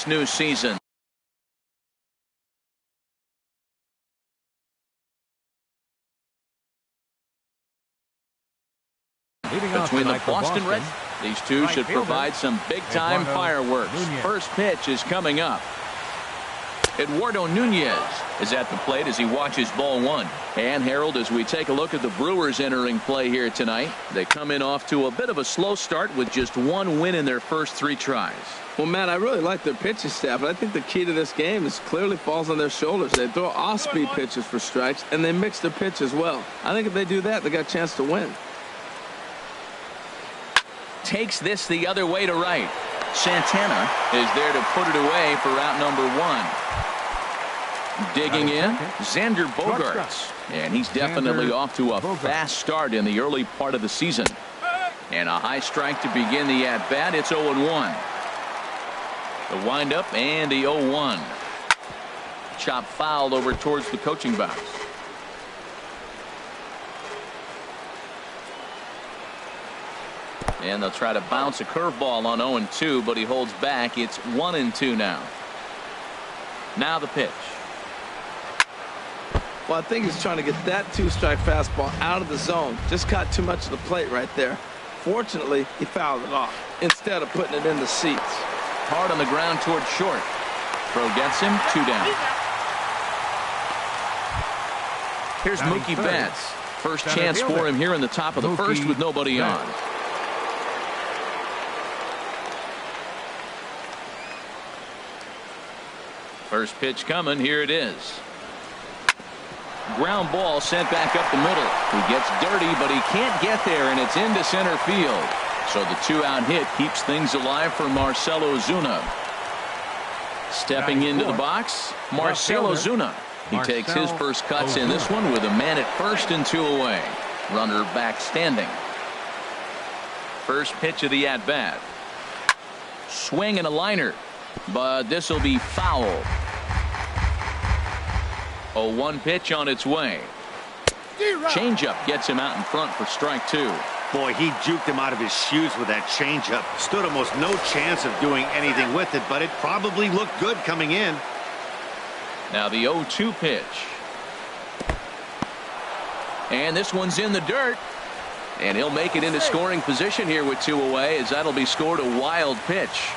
this new season. Between the Boston Red, these two should provide some big-time fireworks. First pitch is coming up. Eduardo Nunez is at the plate as he watches ball one. And Harold, as we take a look at the Brewers entering play here tonight, they come in off to a bit of a slow start with just one win in their first 3 tries. Well, Matt, I really like their pitching staff, but I think the key to this game is clearly falls on their shoulders. They throw off-speed pitches for strikes, and they mix their pitch as well. I think if they do that, they got a chance to win. Takes this the other way to right. Santana is there to put it away for out number 1. Digging in, Xander Bogaerts, and he's definitely off to a fast start in the early part of the season. And a high strike to begin the at-bat. It's 0-1. The windup and the 0-1. Chop fouled over towards the coaching box. And they'll try to bounce a curveball on 0-2, but he holds back. It's 1-2 now. Now the pitch. Well, I think he's trying to get that 2-strike fastball out of the zone. Just caught too much of the plate right there. Fortunately, he fouled it off instead of putting it in the seats. Hard on the ground toward short. Throw gets him, 2 down. Here's Mookie Betts. First chance for him here in the top of the first with nobody on. First pitch coming. Here it is. Ground ball sent back up the middle. He gets dirty, but he can't get there, and it's into center field. So the 2-out hit keeps things alive for Marcell Ozuna. Stepping into the box, Marcell Ozuna. He takes his first cuts in this one with a man at first and 2 away. Runner back standing. First pitch of the at-bat. Swing and a liner, but this will be foul. 0-1 pitch on its way. Changeup gets him out in front for strike 2. Boy, he juked him out of his shoes with that changeup. Stood almost no chance of doing anything with it, but it probably looked good coming in. Now the 0-2 pitch. And this one's in the dirt. And he'll make it into scoring position here with 2 away, as that'll be scored a wild pitch.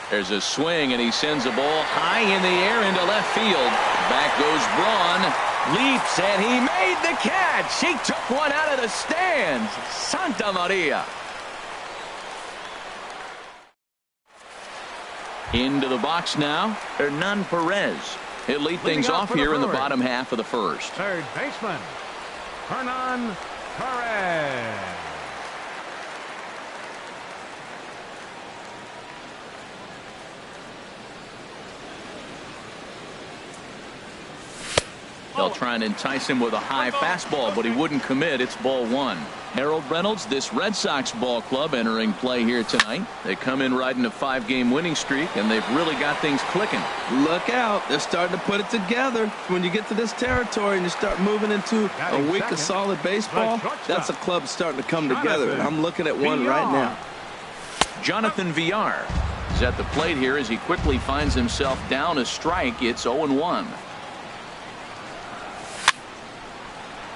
There's a swing, and he sends a ball high in the air into left field. Back goes Braun. Leaps, and he made the catch. He took one out of the stands. Santa Maria. Into the box now, Hernan Perez. He'll lead things off here in the bottom half of the first. Third baseman, Hernan Perez. They'll try and entice him with a high fastball, but he wouldn't commit. It's ball 1. Harold Reynolds, this Red Sox ball club entering play here tonight. They come in riding a 5-game winning streak, and they've really got things clicking. Look out. They're starting to put it together. When you get to this territory and you start moving into a week of solid baseball, that's a club starting to come together. And I'm looking at one right now. Jonathan Villar is at the plate here as he quickly finds himself down a strike. It's 0-1.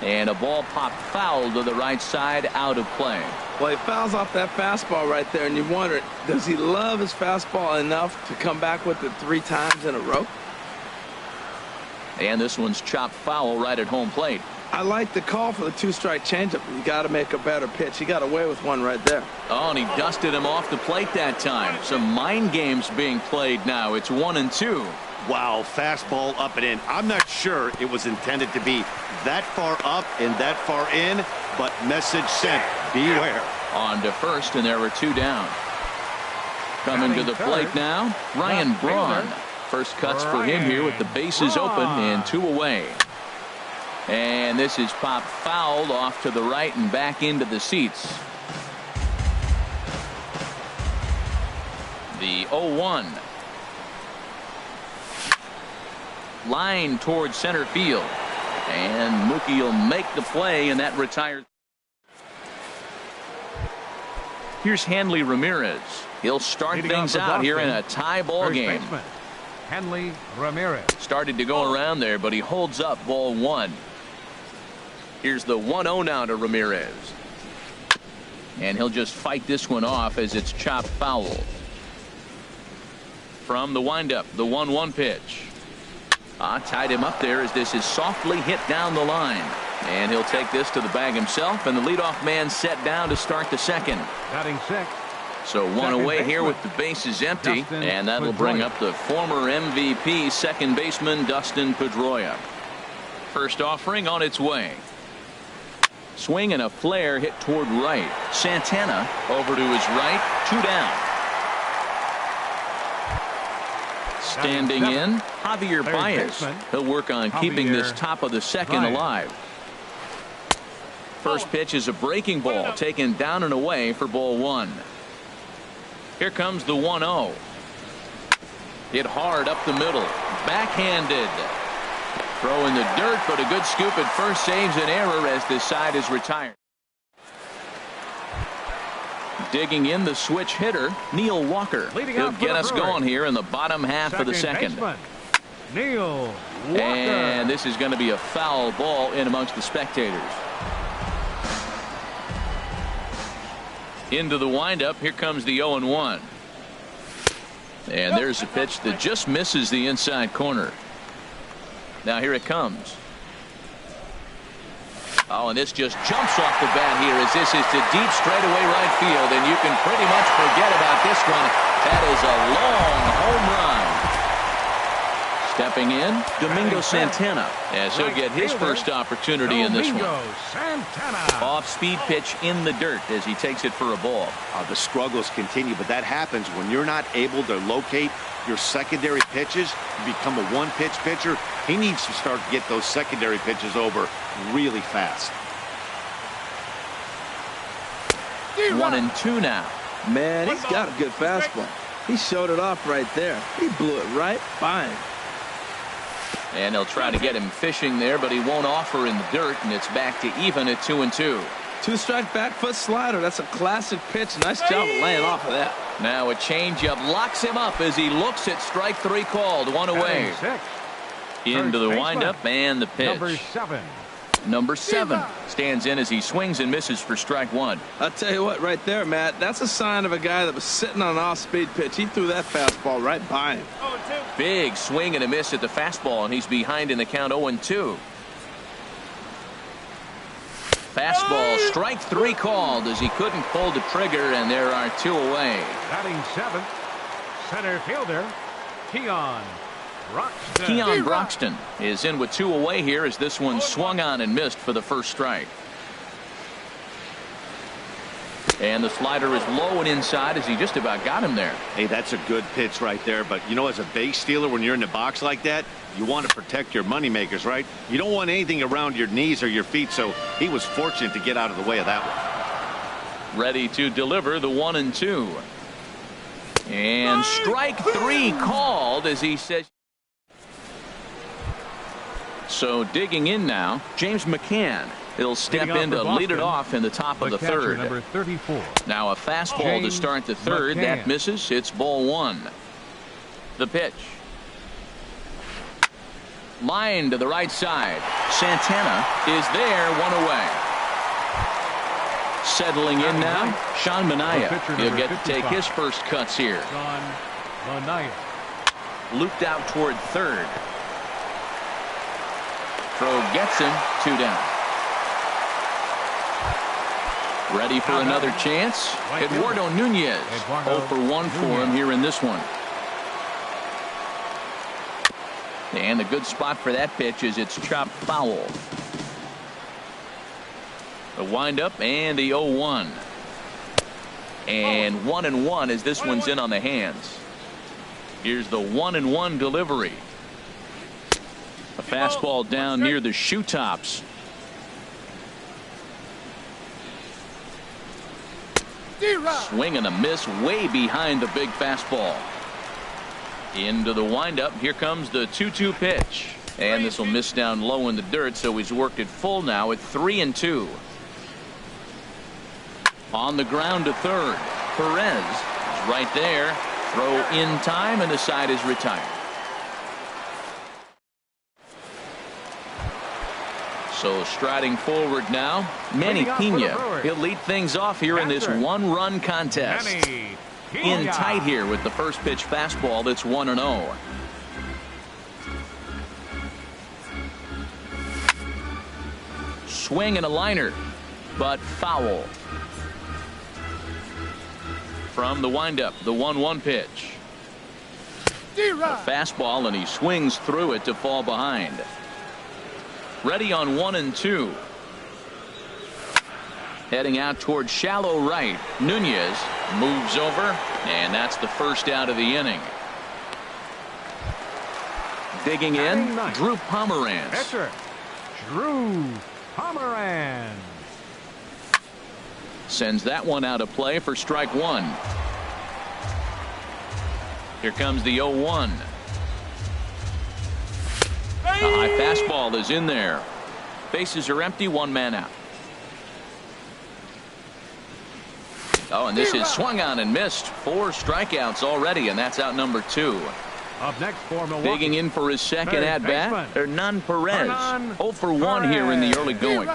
And a ball popped foul to the right side, out of play. Well, he fouls off that fastball right there, and you wonder, does he love his fastball enough to come back with it 3 times in a row? And this one's chopped foul right at home plate. I like the call for the 2-strike changeup. You got to make a better pitch. He got away with one right there. Oh, and he dusted him off the plate that time. Some mind games being played now. It's 1-2. Wow, fastball up and in. I'm not sure it was intended to be that far up and that far in, but message sent. Beware. On to first, and there were 2 down. Coming to the plate now, Ryan Braun. First cuts for him here with the bases open and 2 away. And this is popped fouled off to the right and back into the seats. The 0-1. Line towards center field. And Mookie will make the play, and that retires. Here's Hanley Ramirez. He'll start things out here in a tie ball game. Hanley Ramirez. Started to go around there, but he holds up ball one. Here's the 1-0 now to Ramirez. And he'll just fight this one off as it's chopped foul. From the windup, the 1-1 pitch. Tied him up there as this is softly hit down the line. And he'll take this to the bag himself, and the leadoff man set down to start the second. Batting sixth. So one away here with the bases empty, and that'll bring up the former MVP second baseman Dustin Pedroia. First offering on its way. Swing and a flare hit toward right. Santana over to his right, 2 down. Standing in, Javier Baez. He'll work on keeping this top of the second alive. First pitch is a breaking ball taken down and away for ball one. Here comes the 1-0. Hit hard up the middle. Backhanded. Throw in the dirt, but a good scoop at first saves an error as this side is retired. Digging in the switch hitter, Neil Walker. He'll get us going here in the bottom half of the second. Neil Walker. And this is going to be a foul ball in amongst the spectators. Into the windup. Here comes the 0-1. And there's a pitch that just misses the inside corner. Now here it comes. Oh, and this just jumps off the bat here as this is to deep straightaway right field, and you can pretty much forget about this one. That is a long home run. Stepping in, Domingo Santana, as he'll get his first opportunity in this one. Off-speed pitch in the dirt as he takes it for a ball. The struggles continue, but that happens when you're not able to locate your secondary pitches. You become a one-pitch pitcher. He needs to start to get those secondary pitches over really fast. 1-2 now. Man, he's got a good fastball. He showed it off right there. He blew it right by him. And they'll try to get him fishing there, but he won't offer in the dirt, and it's back to even at 2-2. 2-strike back foot slider. That's a classic pitch. Nice job of laying off of that. Now a changeup locks him up as he looks at strike 3 called. One away. Into the windup and the pitch. Number 7 stands in as he swings and misses for strike 1. I'll tell you what, right there, Matt, that's a sign of a guy that was sitting on an off-speed pitch. He threw that fastball right by him. Big swing and a miss at the fastball, and he's behind in the count 0-2. Fastball, strike 3 called as he couldn't pull the trigger, and there are 2 away. Batting 7th, center fielder, Keon Broxton. Keon Broxton is in with 2 away here as this one swung on and missed for the first strike. And the slider is low and inside as he just about got him there. Hey, that's a good pitch right there. But, you know, as a base stealer, when you're in the box like that, you want to protect your moneymakers, right? You don't want anything around your knees or your feet, so he was fortunate to get out of the way of that one. Ready to deliver the 1-2. And strike 3 called as he says. So digging in now, James McCann. He'll step in to lead it off in the top of the third. Number 34. Now a fastball to start the third. That misses. It's ball 1. The pitch. Line to the right side. Santana is there, 1 away. Settling in now, Sean Manaea. He'll get to take his first cuts here. Sean Manaea. Looped out toward third. Throw gets him, 2 down. Ready for another chance. Eduardo Nunez. 0 for 1 for him here in this one. And a good spot for that pitch is it's chopped foul. The windup and the 0-1. And 1-1 as this one's in on the hands. Here's the 1-1 delivery. A fastball down near the shoe tops. Swing and a miss way behind the big fastball. Into the windup. Here comes the 2-2 pitch. And this will miss down low in the dirt, so he's worked it full now at 3-2. On the ground to third. Perez is right there. Throw in time, and the side is retired. So striding forward now, Manny Pena. He'll lead things off here in this one-run contest. In tight here with the first pitch fastball. That's 1-0. Swing and a liner, but foul. From the windup, the 1-1 pitch. A fastball, and he swings through it to fall behind. Ready on 1-2. Heading out towards shallow right. Nunez moves over, and that's the first out of the inning. Digging in, Drew Pomeranz. Pitcher, Drew Pomeranz. Sends that one out of play for strike one. Here comes the 0-1. A high fastball is in there. Bases are empty, one man out. Oh, and this is swung on and missed. 4 strikeouts already, and that's out number 2. Up next for Milwaukee. Digging in for his second at bat, Hernan Perez. 0 for 1 here in the early going.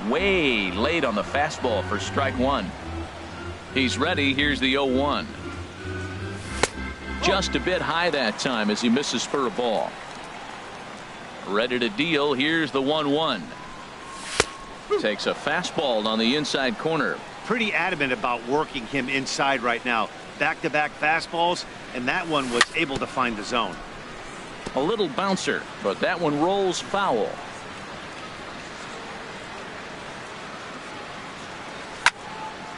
Way late on the fastball for strike one. He's ready. Here's the 0-1. Just a bit high that time as he misses for a ball. Ready to deal. Here's the 1-1. Takes a fastball on the inside corner. Pretty adamant about working him inside right now. Back-to-back fastballs, and that one was able to find the zone. A little bouncer, but that one rolls foul.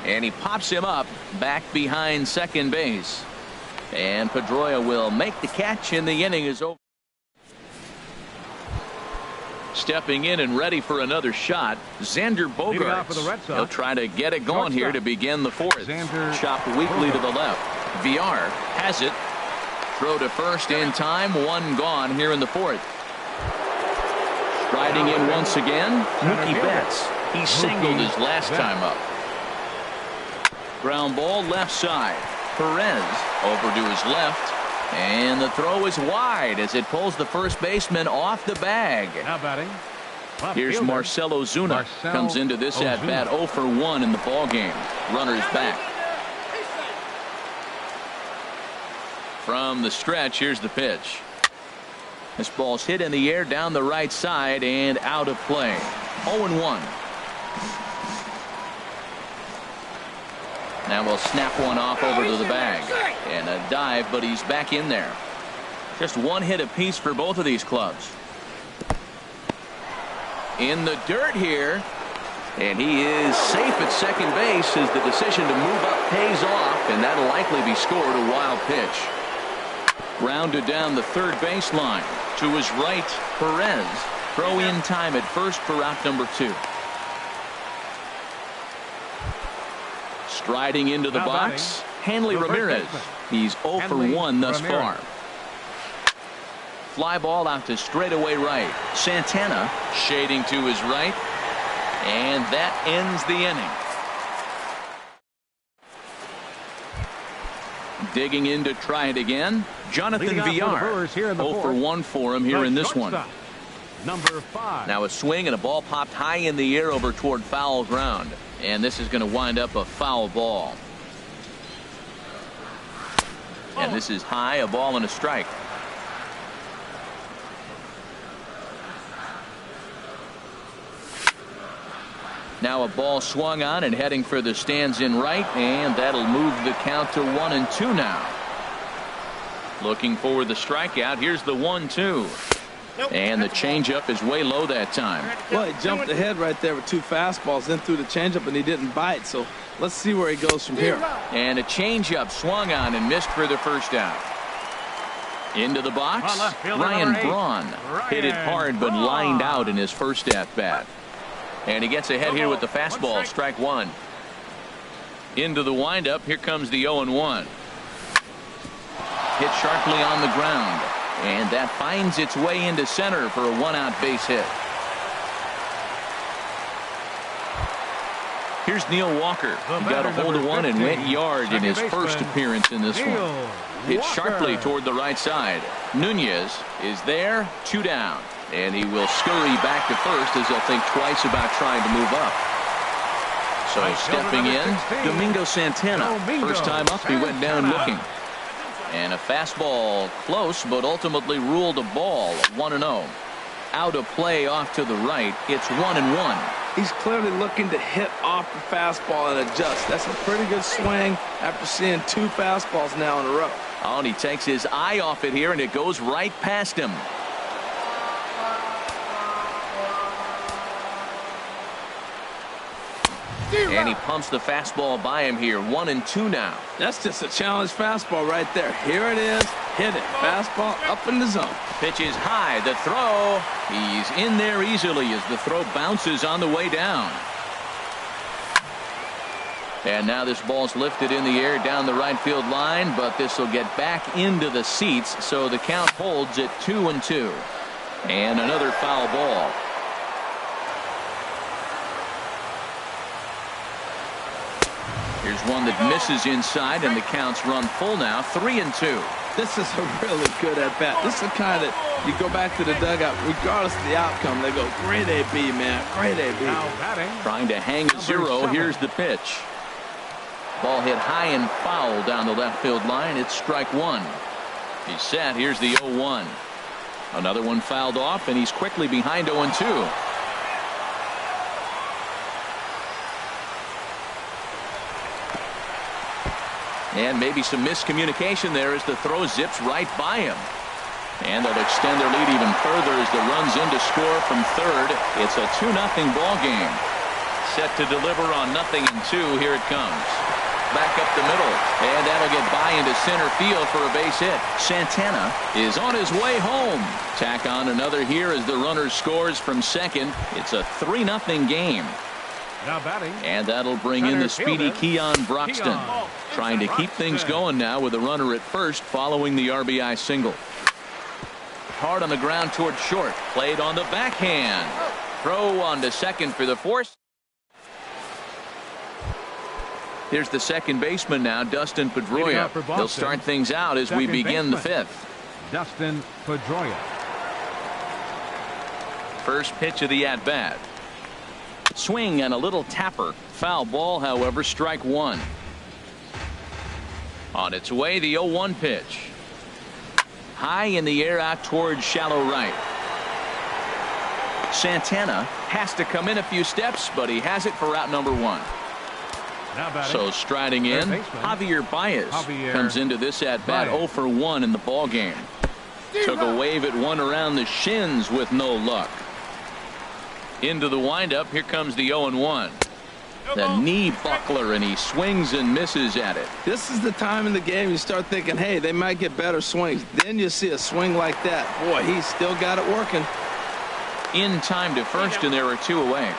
And he pops him up back behind second base. And Pedroia will make the catch, and the inning is over. Stepping in and ready for another shot, Xander Bogaerts. He'll try to get it going here to begin the fourth. Chopped weakly to the left. VR has it. Throw to first in time. One gone here in the fourth. Striding in once again, Mookie Betts. He singled his last time up. Ground ball left side. Perez over to his left. And the throw is wide as it pulls the first baseman off the bag. Now batting. Here's Marcell Ozuna. Comes into this at bat 0 for 1 in the ball game. Runners back. From the stretch, here's the pitch. This ball's hit in the air down the right side and out of play. 0-1. Now we'll snap one off over to the bag. And a dive, but he's back in there. Just one hit apiece for both of these clubs. In the dirt here. And he is safe at second base as the decision to move up pays off. And that'll likely be scored. A wild pitch. Grounded down the third baseline. To his right, Perez. Throw in time at first for out number 2. Striding into the box, Hanley Ramirez. He's 0 for 1 thus far. Fly ball out to straightaway right. Santana shading to his right. And that ends the inning. Digging in to try it again. Jonathan VR. 0 for 1 for him here in this one. Number 5. Now a swing and a ball popped high in the air over toward foul ground. And this is going to wind up a foul ball. And this is high, a ball and a strike. Now a ball swung on and heading for the stands in right, and that'll move the count to 1-2 now. Looking for the strikeout. Here's the 1-2. And the changeup is way low that time. Well, he jumped ahead right there with 2 fastballs, then threw the changeup, and he didn't bite. So let's see where he goes from here. And a changeup swung on and missed for the first out. Into the box, Ryan Braun hit it hard but lined out in his first at bat. And he gets ahead here with the fastball, strike 1. Into the windup, here comes the 0-1. Hit sharply on the ground. And that finds its way into center for a 1-out base hit. Here's Neil Walker. He got a hold of one and went yard in his first appearance in this one. Hit sharply toward the right side. Nunez is there, 2 down. And he will scurry back to first as he'll think twice about trying to move up. So stepping in, Domingo Santana. First time up, he went down looking. And a fastball close, but ultimately ruled a ball, 1-0. Out of play off to the right. It's 1-1. He's clearly looking to hit off the fastball and adjust. That's a pretty good swing after seeing 2 fastballs now in a row. Oh, and he takes his eye off it here, and it goes right past him. And he pumps the fastball by him here. 1-2 now. That's just a challenge fastball right there. Here it is. Hit it. Fastball up in the zone. Pitch is high. The throw. He's in there easily as the throw bounces on the way down. And now this ball's lifted in the air down the right field line, but this will get back into the seats, so the count holds at 2-2. And another foul ball. Here's one that misses inside, and the count's run full now, 3-2. This is a really good at-bat. This is the kind that you go back to the dugout, regardless of the outcome, they go, great AB, man, great AB. Trying to hang a 0. Here's the pitch. Ball hit high and foul down the left field line. It's strike 1. He's set. Here's the 0-1. Another one fouled off, and he's quickly behind 0-2. And maybe some miscommunication there as the throw zips right by him. And they'll extend their lead even further as the run's in to score from third. It's a 2-0 ball game. Set to deliver on 0-2. Here it comes. Back up the middle. And that'll get by into center field for a base hit. Santana is on his way home. Tack on another here as the runner scores from second. It's a 3-0 game. Now batting. And that'll bring in the speedy Keon Broxton. Trying to keep things going now with a runner at first following the RBI single. Hard on the ground toward short. Played on the backhand. Throw on to second for the force. Here's the second baseman now, Dustin Pedroia. He'll start things out as we begin the 5th. Dustin Pedroia. First pitch of the at-bat. Swing and a little tapper. Foul ball, however, strike 1. On its way, the 0-1 pitch. High in the air out towards shallow right. Santana has to come in a few steps, but he has it for out number 1. So striding in, Javier Baez comes into this at-bat 0 for 1 in the ball game. Took a wave at one around the shins with no luck. Into the windup. Here comes the 0-1. The knee buckler, and he swings and misses at it. This is the time in the game you start thinking, hey, they might get better swings. Then you see a swing like that. Boy, he's still got it working. In time to first, and there are 2 away.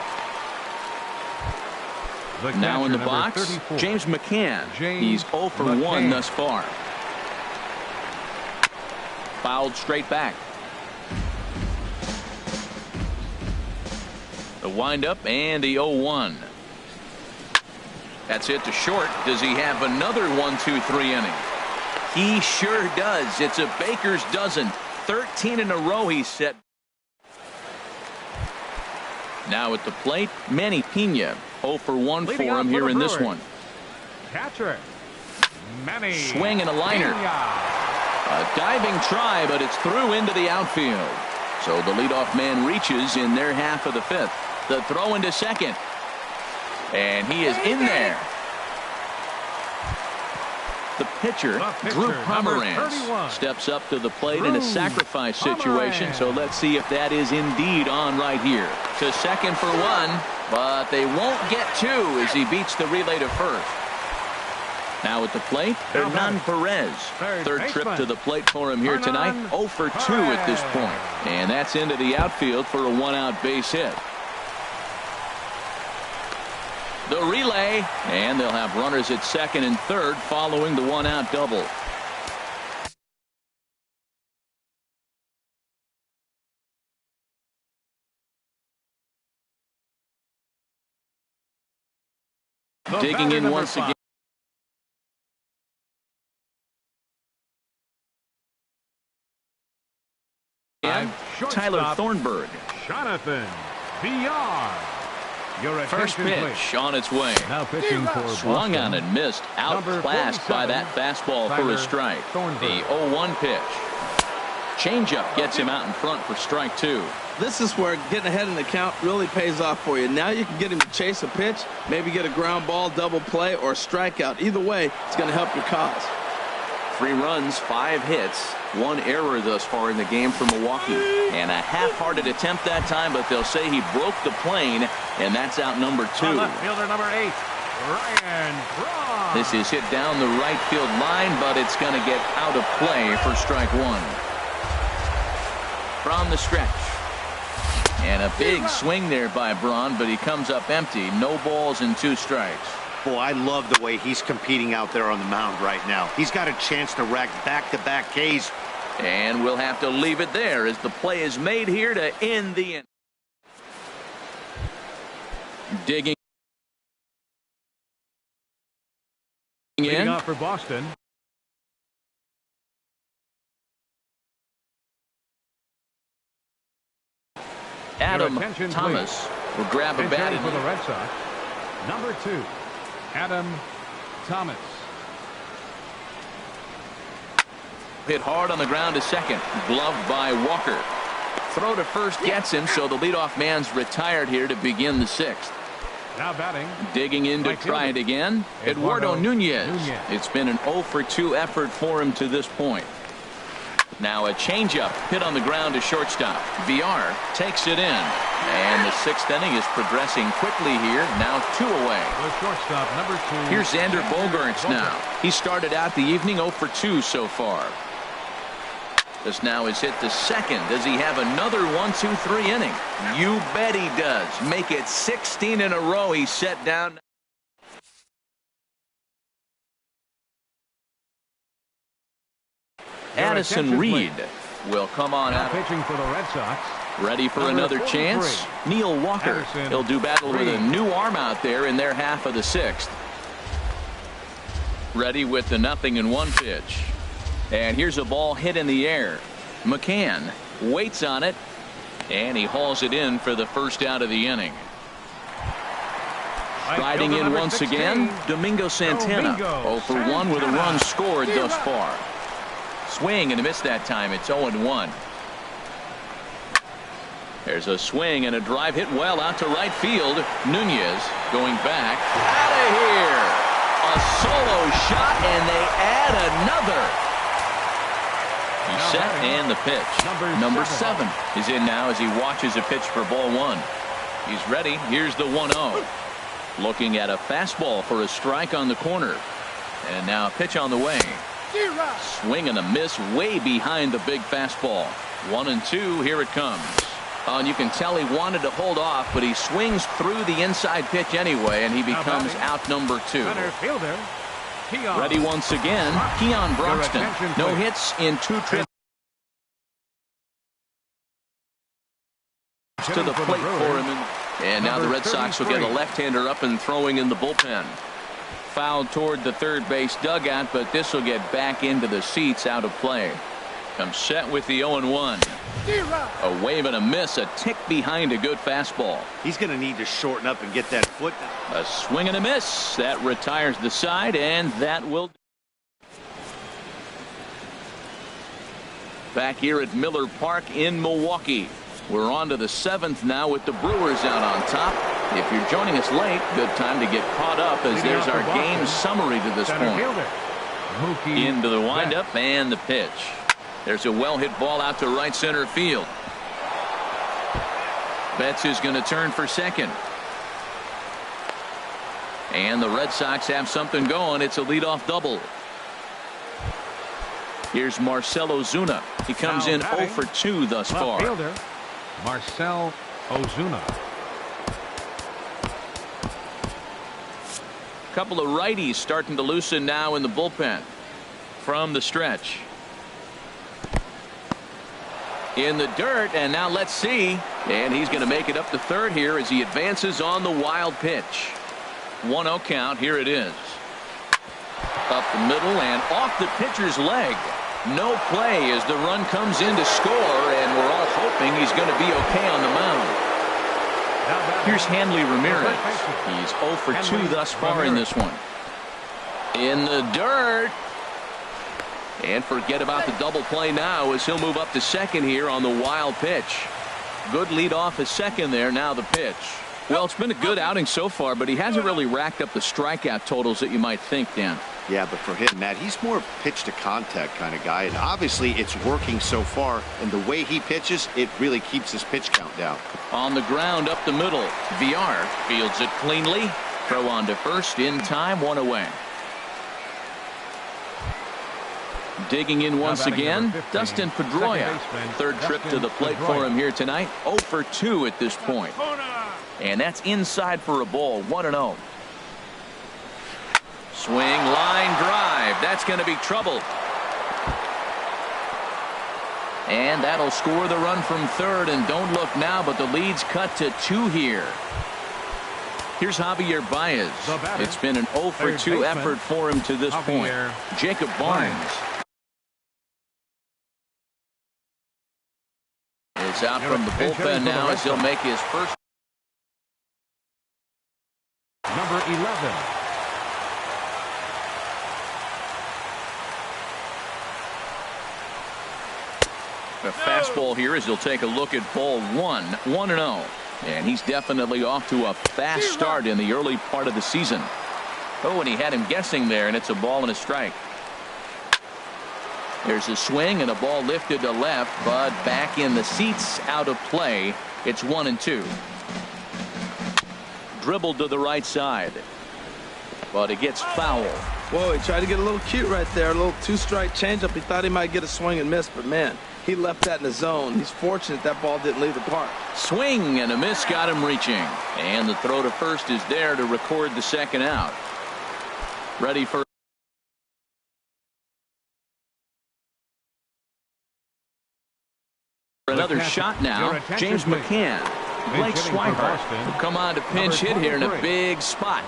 Now in the box, 34. James McCann. He's 0 for 1 thus far. Fouled straight back. The windup and the 0-1. That's it to short. Does he have another 1-2-3 inning? He sure does. It's a baker's dozen. 13 in a row he's set. Now at the plate, Manny Pena. 0 for 1 for him here in this one. Catcher Manny. Swing and a liner. A diving try, but it's through into the outfield. So the leadoff man reaches in their half of the 5th. The throw into second. And he is in there. The pitcher, Drew Pomeranz, steps up to the plate in a sacrifice situation. So let's see if that is indeed on right here. To second for 1, but they won't get 2 as he beats the relay to first. Now at the plate, Hernan Perez. Third trip to the plate for him here tonight. 0 for 2 at this point. And that's into the outfield for a 1-out base hit. The relay, and they'll have runners at second and third following the 1-out double. Digging in once again. Tyler Thornburg. Jonathan VR. Your First attention, pitch please. on its way. Now pitching for Swung Boston. on and missed. Outclassed by that fastball for a strike. The 0-1 pitch. Changeup gets him out in front for strike two. This is where getting ahead in the count really pays off for you. Now you can get him to chase a pitch, maybe get a ground ball, double play, or a strikeout. Either way, it's going to help your cause. 3 runs, 5 hits, 1 error thus far in the game for Milwaukee. And a half-hearted attempt that time, but they'll say he broke the plane, and that's out number 2. Left fielder number 8, Ryan Braun. This is hit down the right field line, but it's going to get out of play for strike 1. From the stretch. And a big swing there by Braun, but he comes up empty. No balls and 2 strikes. Boy, I love the way he's competing out there on the mound right now. He's got a chance to rack back-to-back Ks. And we'll have to leave it there as the play is made here to end the inning. Digging Leading in. off for Boston. Adam Your attention, Thomas will grab a Pitching bat. for the Red Sox. Number 2, Adam Thomas. Hit hard on the ground to second. Gloved by Walker. Throw to first gets him, so the leadoff man's retired here to begin the 6th. Now batting. Digging in to try it again. Eduardo Nunez. It's been an 0 for 2 effort for him to this point. Now a changeup hit on the ground to shortstop. VR takes it in. And the 6th inning is progressing quickly here. Now 2 away. The shortstop, number 2. Here's Xander Bogaerts now. He started out the evening 0 for 2 so far. This now is hit to second. Does he have another 1-2-3 inning? You bet he does. Make it 16 in a row. He's set down. Addison Reed will come on Now out. pitching for the Red Sox. Ready for Number another 43. chance. Neil Walker. Addison He'll do battle with a Reed. new arm out there in their half of the 6th. Ready with the 0-1 pitch. And here's a ball hit in the air. McCann waits on it. And he hauls it in for the first out of the inning. Riding in number once 16, again, Domingo Santana. Domingo 0 for 1 with a Santana. run scored thus far. Swing and a miss that time. It's 0-1. There's a swing and a drive hit well out to right field. Nunez going back. Out of here. A solo shot, and they add another. He's set, and the pitch. Number 7 is in now as he watches a pitch for ball 1. He's ready. Here's the 1-0. Looking at a fastball for a strike on the corner. And now a pitch on the way. Swing and a miss way behind the big fastball. 1-2. Here it comes. And you can tell he wanted to hold off, but he swings through the inside pitch anyway, and he becomes out number 2. Center fielder. Keon. Ready once again. Keon Broxton. No hits in 2 trips to the plate for him. And now the Red Sox will get a left-hander up and throwing in the bullpen. Fouled toward the third base dugout, but this will get back into the seats out of play. Comes set with the 0-1. A wave and a miss, a tick behind a good fastball. He's going to need to shorten up and get that foot. A swing and a miss. That retires the side, and that will. Back here at Miller Park in Milwaukee. We're on to the 7th now with the Brewers out on top. If you're joining us late, good time to get caught up as there's our game summary to this point. Into the windup and the pitch. There's a well-hit ball out to right center field. Betts is going to turn for second. And the Red Sox have something going. It's a leadoff double. Here's Marcell Ozuna. He comes in 0 for 2 thus far. Fielder, Marcell Ozuna. Couple of righties starting to loosen now in the bullpen. From the stretch. In the dirt, and now let's see. And he's going to make it up to third here as he advances on the wild pitch. 1-0 count. Here it is. Up the middle and off the pitcher's leg. No play as the run comes in to score, and we're all hoping he's going to be okay on the mound. Here's Hanley Ramirez. He's 0 for 2 thus far in this one. In the dirt. And forget about the double play now as he'll move up to second here on the wild pitch. Good lead off his second there. Now the pitch. Well, it's been a good outing so far, but he hasn't really racked up the strikeout totals that you might think, Dan. Yeah, but for him, Matt, he's more pitch to contact kind of guy, and obviously it's working so far, and the way he pitches, it really keeps his pitch count down. On the ground up the middle, VR fields it cleanly. Throw on to first in time, 1 away. Digging in once again, Dustin Pedroia. Third trip to the plate for him here tonight. 0 for 2 at this point. And that's inside for a ball, 1-0. Swing, line drive. That's going to be trouble. And that'll score the run from third. And don't look now, but the lead's cut to 2 here. Here's Javier Baez. It's been an 0 for 2 effort for him to this point. Jacob Barnes is out from the bullpen now as he'll make his first. Number 11. A fastball here as he'll take a look at ball 1. 1-0. And he's definitely off to a fast start in the early part of the season. Oh, and he had him guessing there, and it's a ball and a strike. There's a swing and a ball lifted to left, but back in the seats, out of play. It's 1-2. Dribbled to the right side, but it gets foul. Whoa, he tried to get a little cute right there. A little 2-strike changeup. He thought he might get a swing and miss, but man, he left that in the zone. He's fortunate that ball didn't leave the park. Swing and a miss got him reaching. And the throw to first is there to record the second out. Ready for another shot now. James McCann. Blake Swihart will come on to pinch hit here in a big spot.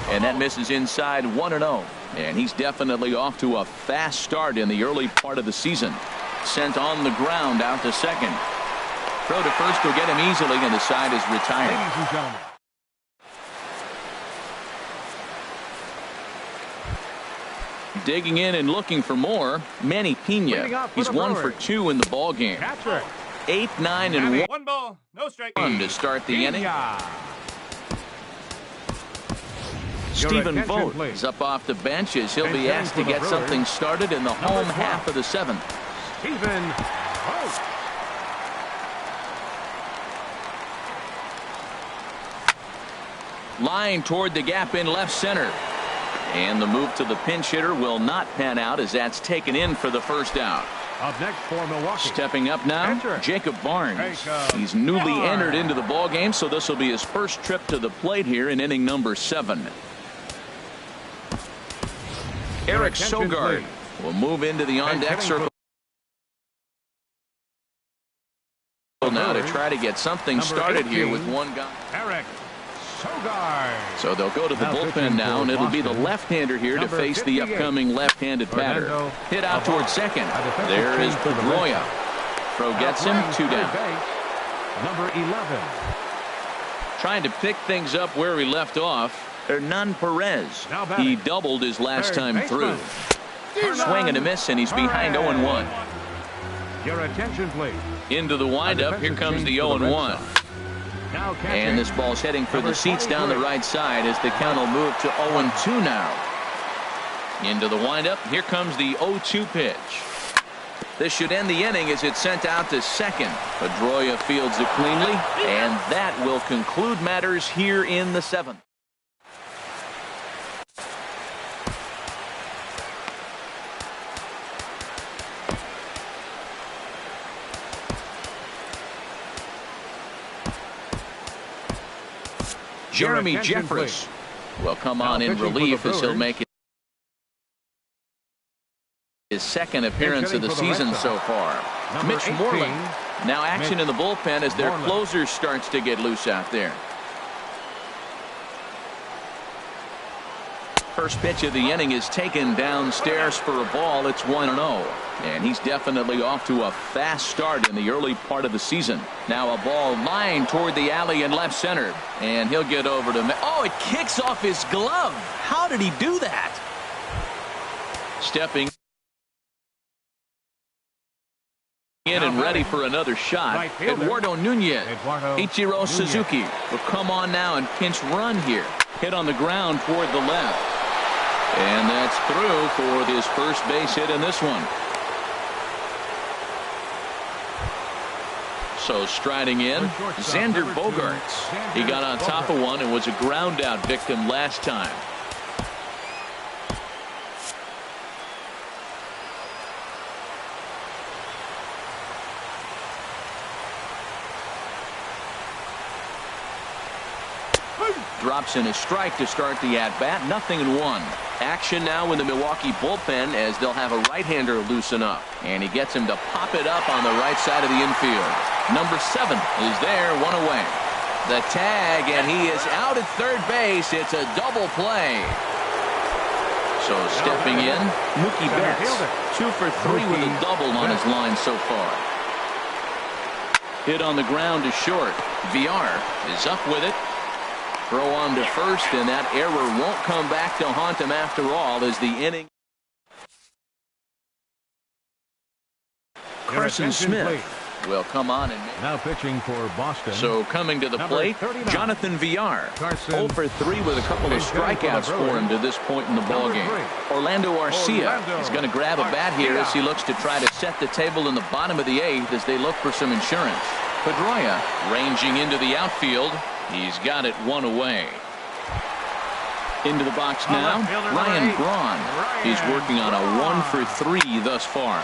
And that misses inside, 1-0. And he's definitely off to a fast start in the early part of the season. Sent on the ground out to second. Throw to first will get him easily, and the side is retired. Ladies and gentlemen. Digging in and looking for more, Manny Pena. He's 1 for 2 in the ball game. 8, 9, and 1 ball, no strike. To start the inning. Stephen Vogt is up off the bench as he'll be asked to get something started in the home half of the 7th. Stephen Vogt. Line toward the gap in left center. And the move to the pinch hitter will not pan out as that's taken in for the first out. Up next for Milwaukee. Stepping up now, Jacob Barnes. He's newly entered into the ball game, so this will be his first trip to the plate here in inning number 7. Eric Sogard will move into the on-deck circle now to try to get something started here with one guy. Eric Sogard. So they'll go to the bullpen now, and it'll be the left-hander here to face the upcoming left-handed batter. Hit out towards second. There is Pedroia. Throw gets him, 2 down. Number 11. Trying to pick things up where he left off. Hernan Perez. He doubled his last time through. Swing and a miss, and he's behind 0-1. Your attention, please. Into the windup. Here comes the 0-1. And this ball's heading for the seats down the right side as the count will move to 0-2 now. Into the windup. Here comes the 0-2 pitch. This should end the inning as it's sent out to second. Pedroia fields it cleanly, and that will conclude matters here in the 7th. Jeremy Jeffress will come on in relief as he'll make his second appearance of the season so far. Mitch Moreland now action in the bullpen as their closer starts to get loose out there. First pitch of the inning is taken downstairs for a ball. It's 1-0. And he's definitely off to a fast start in the early part of the season. Now a ball lined toward the alley in left center. And he'll get over to... Oh, it kicks off his glove. How did he do that? Stepping in and ready for another shot. Eduardo Nunez. Ichiro Suzuki will come on now and pinch run here. Hit on the ground toward the left. And that's through for his first base hit in this one. So striding in, Xander Bogaerts. He got on top of one and was a ground out victim last time. Drops in a strike to start the at-bat. 0-1. Action now in the Milwaukee bullpen as they'll have a right-hander loosen up. And he gets him to pop it up on the right side of the infield. Number 7 is there, 1 away. The tag, and he is out at third base. It's a double play. So stepping in, Mookie Betts. 2 for 3 with a double on his line so far. Hit on the ground to short. VR is up with it. Throw on to first, and that error won't come back to haunt him after all as the inning. Carson Smith will come on and now pitching for Boston. So coming to the plate, Jonathan VR. 0 for 3 with a couple of strikeouts for him to this point in the ballgame. Orlando Arcia is going to grab a bat here as he looks to try to set the table in the bottom of the 8th as they look for some insurance. Pedroia ranging into the outfield. He's got it 1 away. Into the box now, Ryan Braun. He's working on a 1 for 3 thus far.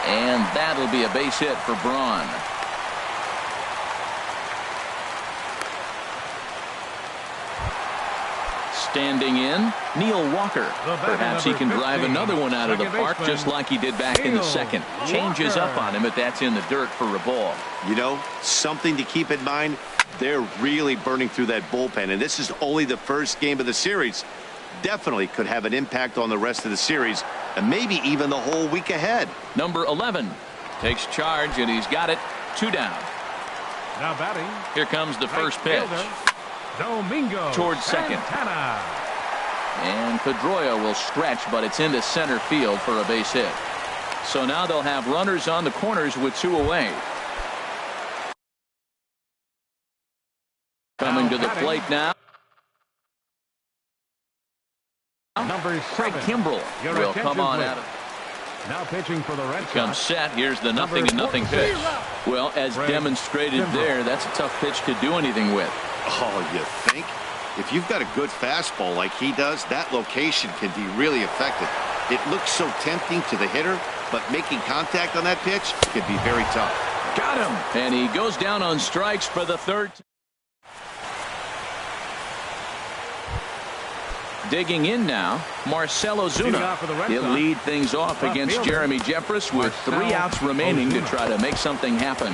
And that'll be a base hit for Braun. Standing in, Neil Walker. Perhaps he can drive another one out of the park just like he did back in the second. Changes up on him, but that's in the dirt for a ball. You know, something to keep in mind, they're really burning through that bullpen, and this is only the first game of the series. Definitely could have an impact on the rest of the series, and maybe even the whole week ahead. Number 11 takes charge, and he's got it. 2 down. Now batting. Here comes the first pitch. Domingo towards second. Santana. And Pedroia will stretch, but it's into center field for a base hit. So now they'll have runners on the corners with 2 away. Coming to the plate now. Number 7. Craig Kimbrell will come on out of. Now pitching for the Red Sox. Comes set. Here's the 0-0 pitch. Well, as demonstrated there, that's a tough pitch to do anything with. Oh, you think? If you've got a good fastball like he does, that location can be really effective. It looks so tempting to the hitter, but making contact on that pitch can be very tough. Got him. And he goes down on strikes for the 3rd. Digging in now, Marcell Ozuna. He'll lead things off against Jeremy Jeffress with 3 outs remaining to try to make something happen.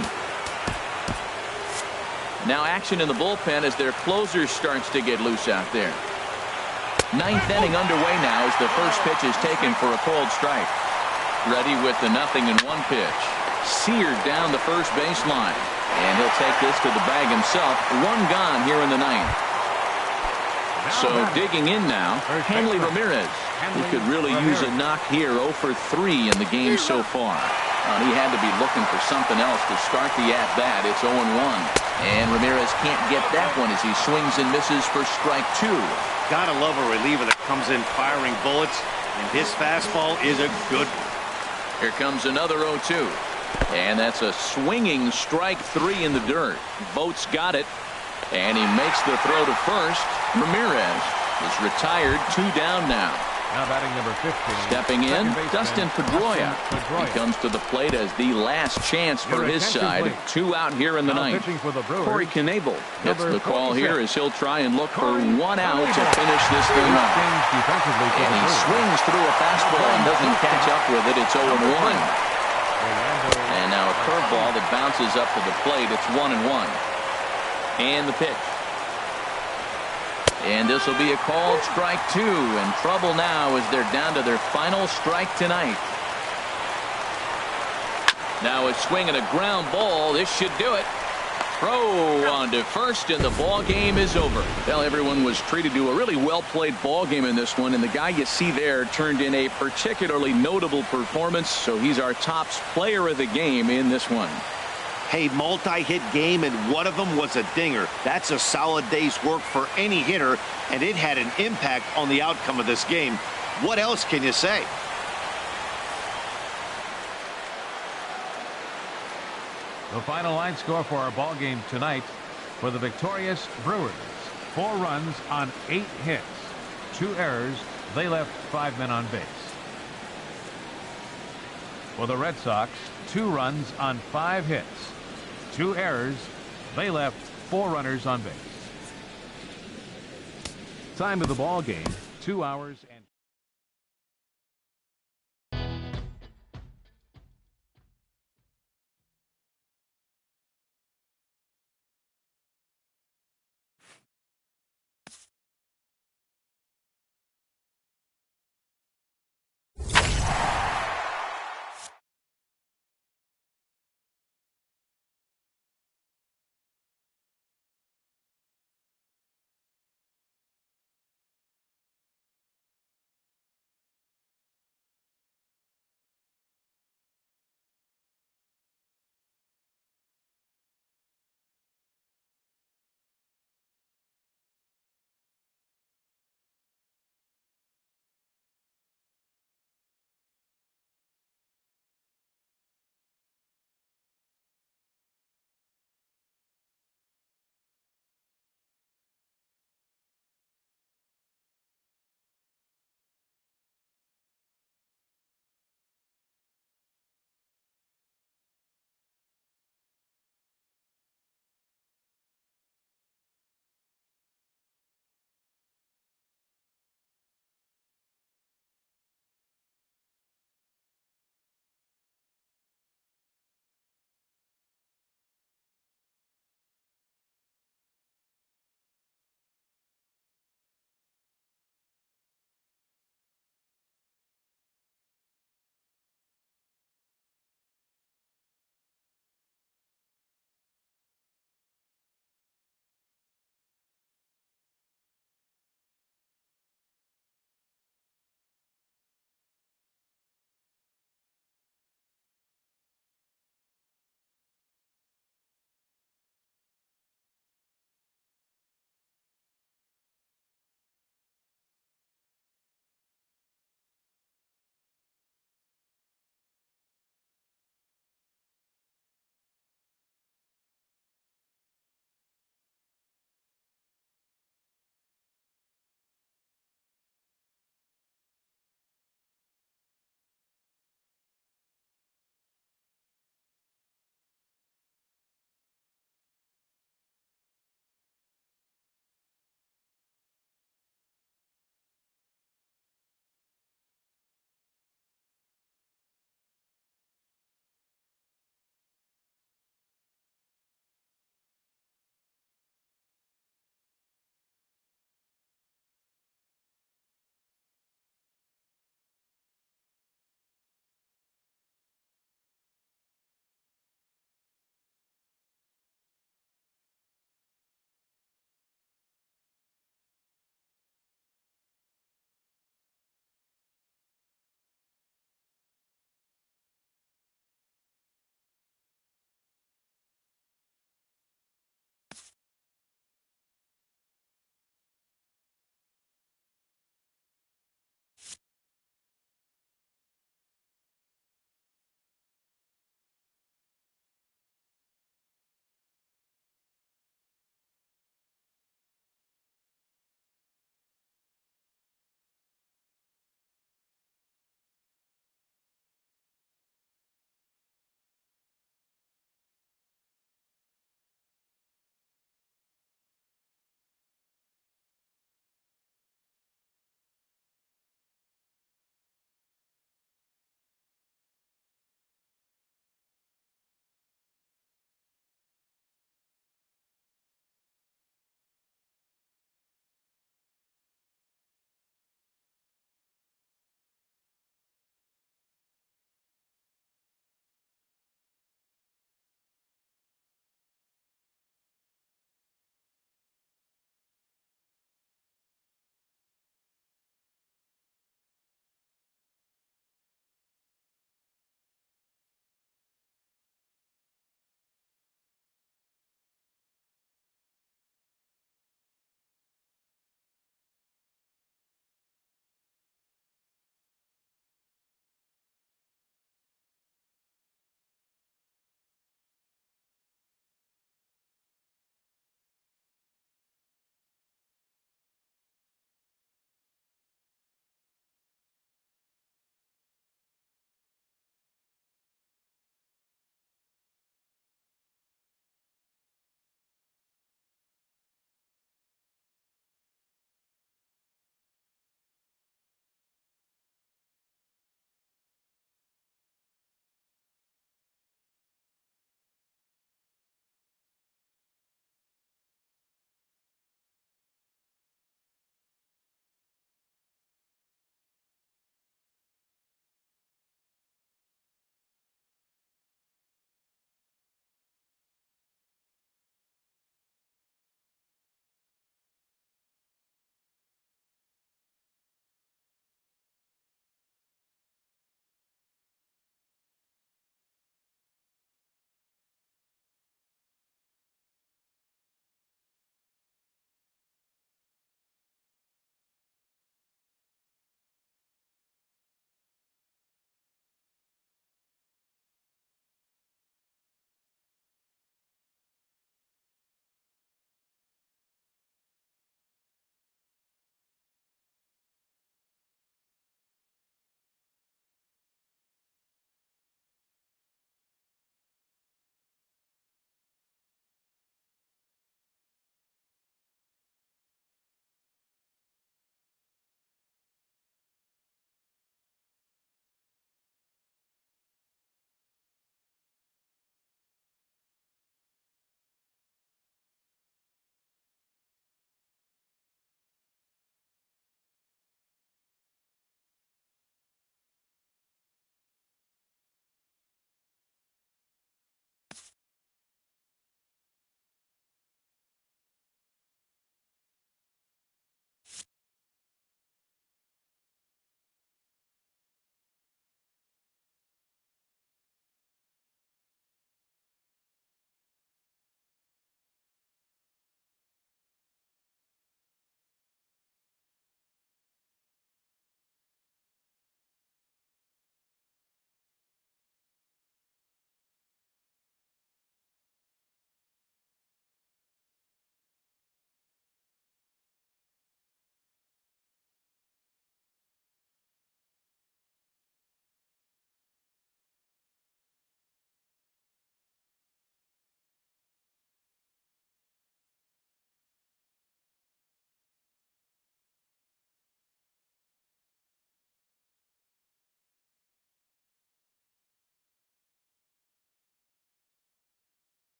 Now action in the bullpen as their closer starts to get loose out there. 9th inning underway now as the first pitch is taken for a cold strike. Ready with the 0-1 pitch. Seared down the first baseline. And he'll take this to the bag himself. 1 gone here in the 9th. So digging in now, Hanley Ramirez. He could really use a knock here. 0 for 3 in the game so far. He had to be looking for something else to start the at-bat. It's 0-1. And Ramirez can't get that one as he swings and misses for strike 2. Gotta love a reliever that comes in firing bullets, and his fastball is a good one. Here comes another 0-2. And that's a swinging strike 3 in the dirt. Boat's got it. And he makes the throw to first. Ramirez is retired. 2 down now. Now batting number 15. Stepping in, Dustin Pedroia. He comes to the plate as the last chance for his side. 2 out here in the 9th. Corey Knebel gets the call here as he'll try and look for 1 out to finish this thing off. And he swings through a fastball and doesn't catch up with it. It's 0-1. And now a curveball that bounces up to the plate. It's 1-1. And the pitch. And this will be a called strike 2. In trouble now as they're down to their final strike tonight. Now a swing and a ground ball. This should do it. Throw on to first, and the ball game is over. Well, everyone was treated to a really well-played ball game in this one, and the guy you see there turned in a particularly notable performance, so he's our top player of the game in this one. Hey, multi-hit game, and one of them was a dinger. That's a solid day's work for any hitter, and it had an impact on the outcome of this game. What else can you say? The final line score for our ball game tonight for the victorious Brewers: 4 runs on 8 hits, 2 errors. They left 5 men on base. For the Red Sox, 2 runs on 5 hits, 2 errors. They left 4 runners on base. Time of the ball game, 2 hours.